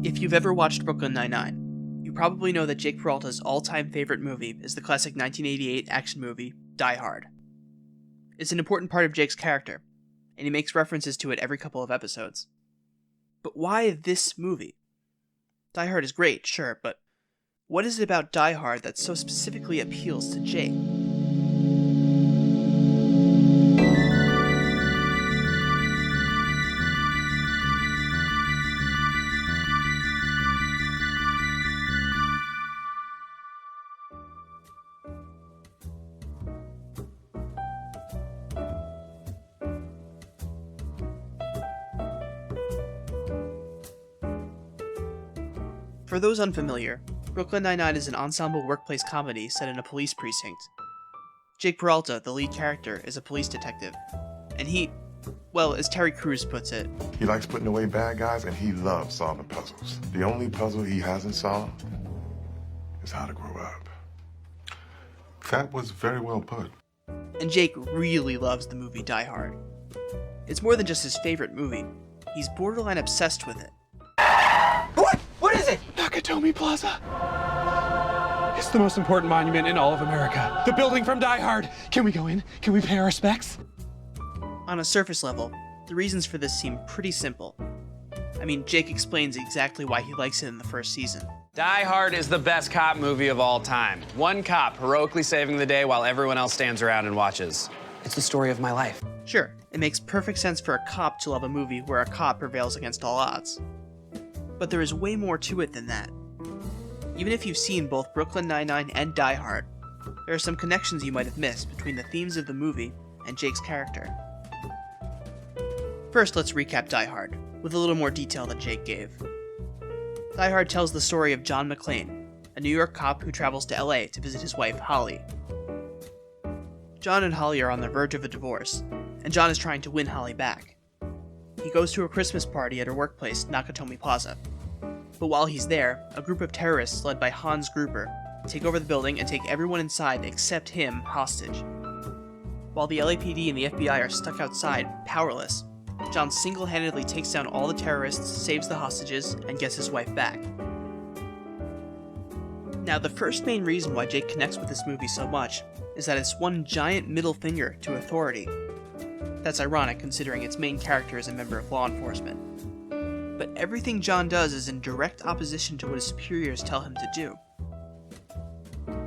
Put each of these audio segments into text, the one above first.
If you've ever watched Brooklyn Nine-Nine, you probably know that Jake Peralta's all-time favorite movie is the classic 1988 action movie, Die Hard. It's an important part of Jake's character, and he makes references to it every couple of episodes. But why this movie? Die Hard is great, sure, but what is it about Die Hard that so specifically appeals to Jake? For those unfamiliar, Brooklyn Nine-Nine is an ensemble workplace comedy set in a police precinct. Jake Peralta, the lead character, is a police detective, and he, well, as Terry Crews puts it, he likes putting away bad guys and he loves solving puzzles. The only puzzle he hasn't solved is how to grow up. That was very well put. And Jake really loves the movie Die Hard. It's more than just his favorite movie. He's borderline obsessed with it. What is it? Nakatomi Plaza. It's the most important monument in all of America. The building from Die Hard. Can we go in? Can we pay our respects? On a surface level, the reasons for this seem pretty simple. I mean, Jake explains exactly why he likes it in the first season. Die Hard is the best cop movie of all time. One cop heroically saving the day while everyone else stands around and watches. It's the story of my life. Sure, it makes perfect sense for a cop to love a movie where a cop prevails against all odds. But there is way more to it than that. Even if you've seen both Brooklyn Nine-Nine and Die Hard, there are some connections you might have missed between the themes of the movie and Jake's character. First, let's recap Die Hard, with a little more detail than Jake gave. Die Hard tells the story of John McClane, a New York cop who travels to LA to visit his wife, Holly. John and Holly are on the verge of a divorce, and John is trying to win Holly back. He goes to a Christmas party at her workplace, Nakatomi Plaza. But while he's there, a group of terrorists led by Hans Gruber take over the building and take everyone inside except him hostage. While the LAPD and the FBI are stuck outside, powerless, John single-handedly takes down all the terrorists, saves the hostages, and gets his wife back. Now, the first main reason why Jake connects with this movie so much is that it's one giant middle finger to authority. That's ironic considering its main character is a member of law enforcement. But everything John does is in direct opposition to what his superiors tell him to do.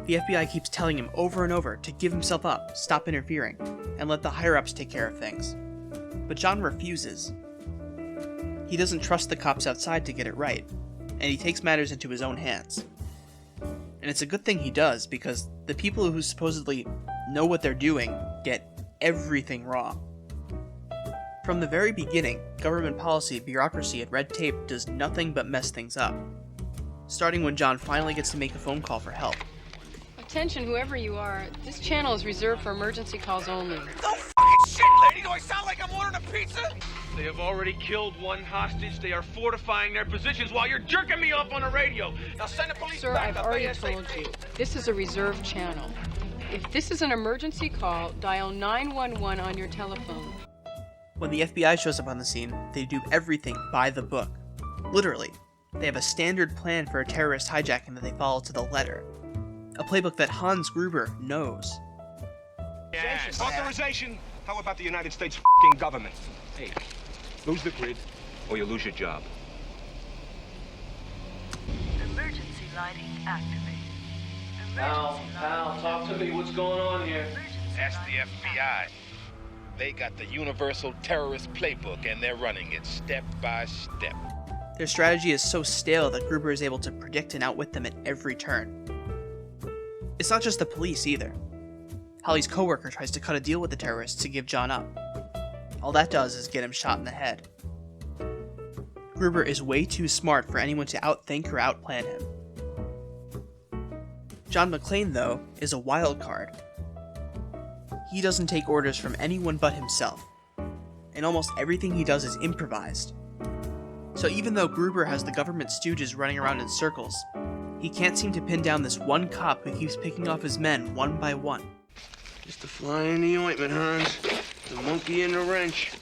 The FBI keeps telling him over and over to give himself up, stop interfering, and let the higher-ups take care of things. But John refuses. He doesn't trust the cops outside to get it right, and he takes matters into his own hands. And it's a good thing he does, because the people who supposedly know what they're doing get everything wrong. From the very beginning, government policy, bureaucracy, and red tape does nothing but mess things up. Starting when John finally gets to make a phone call for help. Attention, whoever you are, this channel is reserved for emergency calls only. No f***ing shit, lady! Do I sound like I'm ordering a pizza? They have already killed one hostage. They are fortifying their positions while you're jerking me off on the radio. Now send the police Sir, back I've up already ASAP. told you. This is a reserved channel. If this is an emergency call, dial 911 on your telephone. When the FBI shows up on the scene, they do everything by the book. Literally. They have a standard plan for a terrorist hijacking that they follow to the letter. A playbook that Hans Gruber knows. Yes. Authorization? How about the United States f***ing government? Hey, lose the grid or you lose your job. Emergency lighting activated. Pal, talk to me. What's going on here? That's the FBI. They got the universal terrorist playbook and they're running it step by step. Their strategy is so stale that Gruber is able to predict and outwit them at every turn. It's not just the police either. Holly's coworker tries to cut a deal with the terrorists to give John up. All that does is get him shot in the head. Gruber is way too smart for anyone to outthink or outplan him. John McClane, though, is a wild card. He doesn't take orders from anyone but himself, and almost everything he does is improvised. So even though Gruber has the government stooges running around in circles, he can't seem to pin down this one cop who keeps picking off his men one by one. Just a fly in the ointment, Hans. The monkey in the wrench.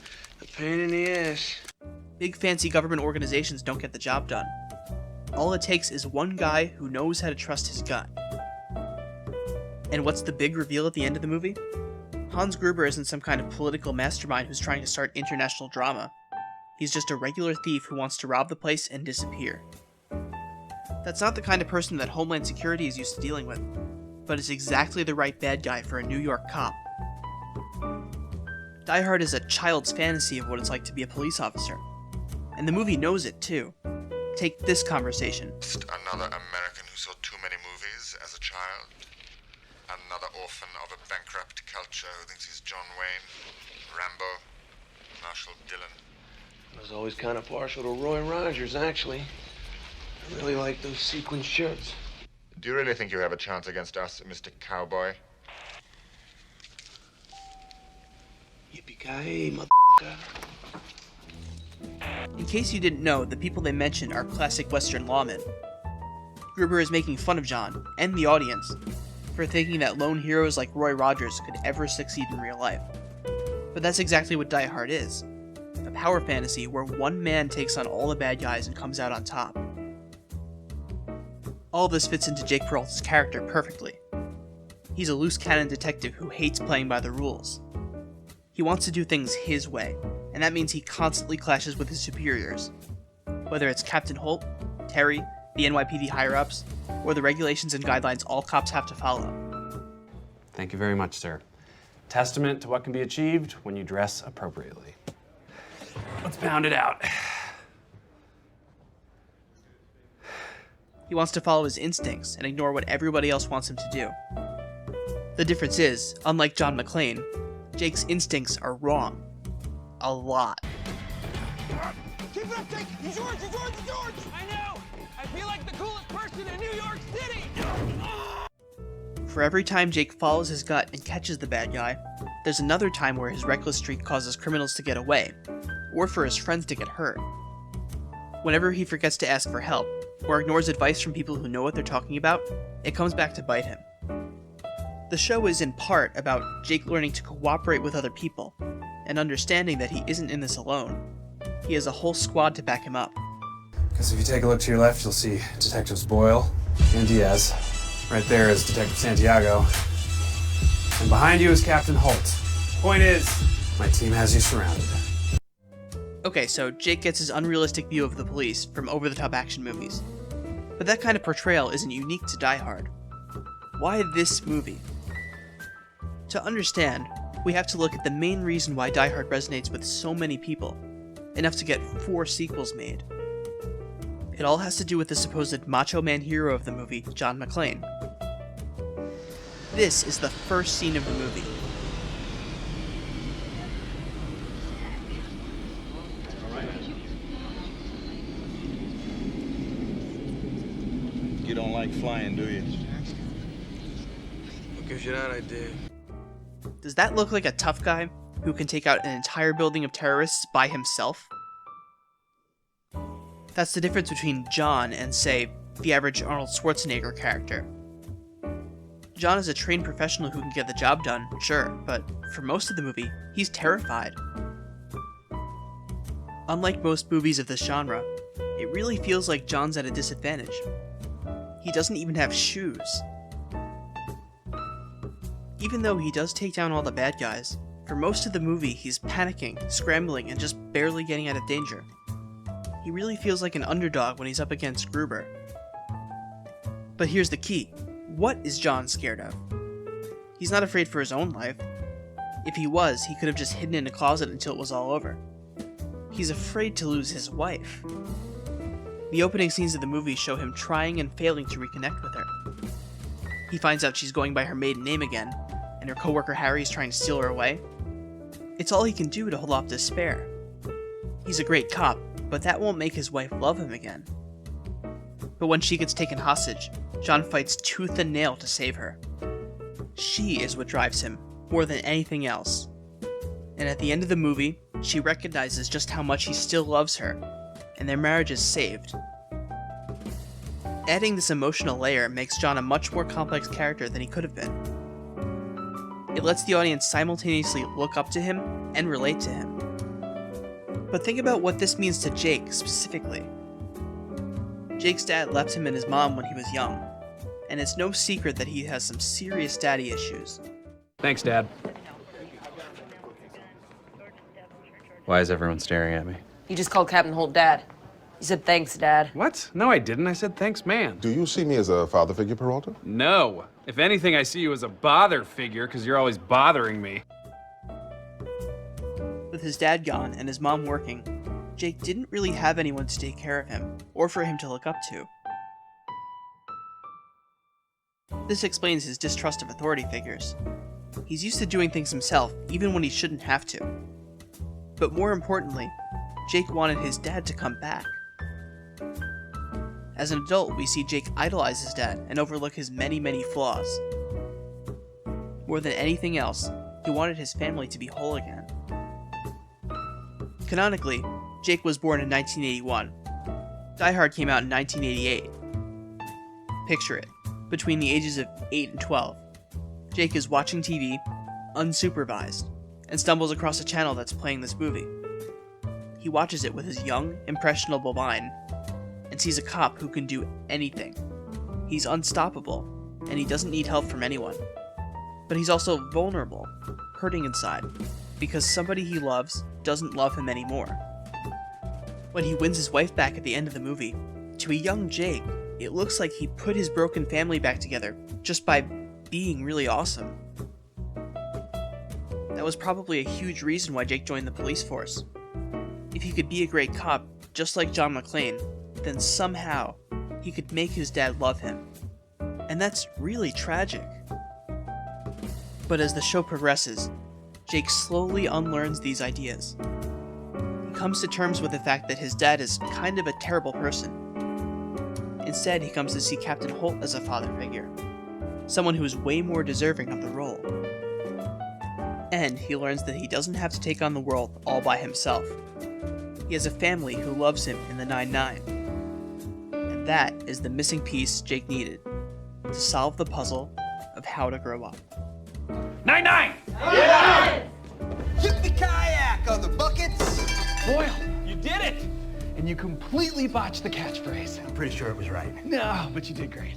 A pain in the ass. Big fancy government organizations don't get the job done. All it takes is one guy who knows how to trust his gut. And what's the big reveal at the end of the movie? Hans Gruber isn't some kind of political mastermind who's trying to start international drama. He's just a regular thief who wants to rob the place and disappear. That's not the kind of person that Homeland Security is used to dealing with, but it's exactly the right bad guy for a New York cop. Die Hard is a child's fantasy of what it's like to be a police officer, and the movie knows it too. Take this conversation. Just another American who saw too many movies as a child. Another orphan of a bankrupt culture who thinks he's John Wayne, Rambo, Marshall Dillon. I was always kind of partial to Roy Rogers, actually. I really like those sequin shirts. Do you really think you have a chance against us, Mr. Cowboy? Yippee-ki-yay, motherfucker. In case you didn't know, the people they mention are classic Western lawmen. Gruber is making fun of John, and the audience, for thinking that lone heroes like Roy Rogers could ever succeed in real life. But that's exactly what Die Hard is. A power fantasy where one man takes on all the bad guys and comes out on top. All of this fits into Jake Peralta's character perfectly. He's a loose cannon detective who hates playing by the rules. He wants to do things his way, and that means he constantly clashes with his superiors. Whether it's Captain Holt, Terry, the NYPD higher-ups, or the regulations and guidelines all cops have to follow. Thank you very much, sir. Testament to what can be achieved when you dress appropriately. Let's pound it out. He wants to follow his instincts and ignore what everybody else wants him to do. The difference is, unlike John McClane, Jake's instincts are wrong. A lot. Keep it up, Jake! He's yours! He's yours! He's yours! I know! I feel like the coolest person in New York City! For every time Jake follows his gut and catches the bad guy, there's another time where his reckless streak causes criminals to get away, or for his friends to get hurt. Whenever he forgets to ask for help, or ignores advice from people who know what they're talking about, it comes back to bite him. The show is in part about Jake learning to cooperate with other people, and understanding that he isn't in this alone. He has a whole squad to back him up. Because if you take a look to your left, you'll see Detectives Boyle and Diaz. Right there is Detective Santiago. And behind you is Captain Holt. Point is, my team has you surrounded. Okay, so Jake gets his unrealistic view of the police from over-the-top action movies. But that kind of portrayal isn't unique to Die Hard. Why this movie? To understand, we have to look at the main reason why Die Hard resonates with so many people, enough to get 4 sequels made. It all has to do with the supposed macho man hero of the movie, John McClane. This is the first scene of the movie. You don't like flying, do you? What gives you that idea? Does that look like a tough guy who can take out an entire building of terrorists by himself? That's the difference between John and, say, the average Arnold Schwarzenegger character. John is a trained professional who can get the job done, sure, but for most of the movie, he's terrified. Unlike most movies of this genre, it really feels like John's at a disadvantage. He doesn't even have shoes. Even though he does take down all the bad guys, for most of the movie he's panicking, scrambling, and just barely getting out of danger. He really feels like an underdog when he's up against Gruber. But here's the key. What is John scared of? He's not afraid for his own life. If he was, he could have just hidden in a closet until it was all over. He's afraid to lose his wife. The opening scenes of the movie show him trying and failing to reconnect with her. He finds out she's going by her maiden name again, and her coworker Harry is trying to steal her away. It's all he can do to hold off despair. He's a great cop, but that won't make his wife love him again. But when she gets taken hostage, John fights tooth and nail to save her. She is what drives him, more than anything else. And at the end of the movie, she recognizes just how much he still loves her, and their marriage is saved. Adding this emotional layer makes John a much more complex character than he could have been. It lets the audience simultaneously look up to him and relate to him. But think about what this means to Jake specifically. Jake's dad left him and his mom when he was young, and it's no secret that he has some serious daddy issues. Thanks, Dad. Why is everyone staring at me? You just called Captain Holt Dad. You said thanks, Dad. What? No, I didn't. I said thanks, man. Do you see me as a father figure, Peralta? No. If anything, I see you as a bother figure because you're always bothering me. With his dad gone and his mom working, Jake didn't really have anyone to take care of him, or for him to look up to. This explains his distrust of authority figures. He's used to doing things himself, even when he shouldn't have to. But more importantly, Jake wanted his dad to come back. As an adult, we see Jake idolize his dad and overlook his many, many flaws. More than anything else, he wanted his family to be whole again. Canonically, Jake was born in 1981. Die Hard came out in 1988. Picture it. Between the ages of 8 and 12, Jake is watching TV, unsupervised, and stumbles across a channel that's playing this movie. He watches it with his young, impressionable mind, and sees a cop who can do anything. He's unstoppable, and he doesn't need help from anyone. But he's also vulnerable, hurting inside, because somebody he loves doesn't love him anymore. When he wins his wife back at the end of the movie, to a young Jake, it looks like he put his broken family back together just by being really awesome. That was probably a huge reason why Jake joined the police force. If he could be a great cop, just like John McClane, then somehow he could make his dad love him. And that's really tragic. But as the show progresses, Jake slowly unlearns these ideas. He comes to terms with the fact that his dad is kind of a terrible person. Instead, he comes to see Captain Holt as a father figure, someone who is way more deserving of the role. And he learns that he doesn't have to take on the world all by himself. He has a family who loves him in the 9-9. And that is the missing piece Jake needed to solve the puzzle of how to grow up. 9-9! Yeah! Hit the kayak on the buckets! Boyle, you did it! And you completely botched the catchphrase. I'm pretty sure it was right. No, but you did great.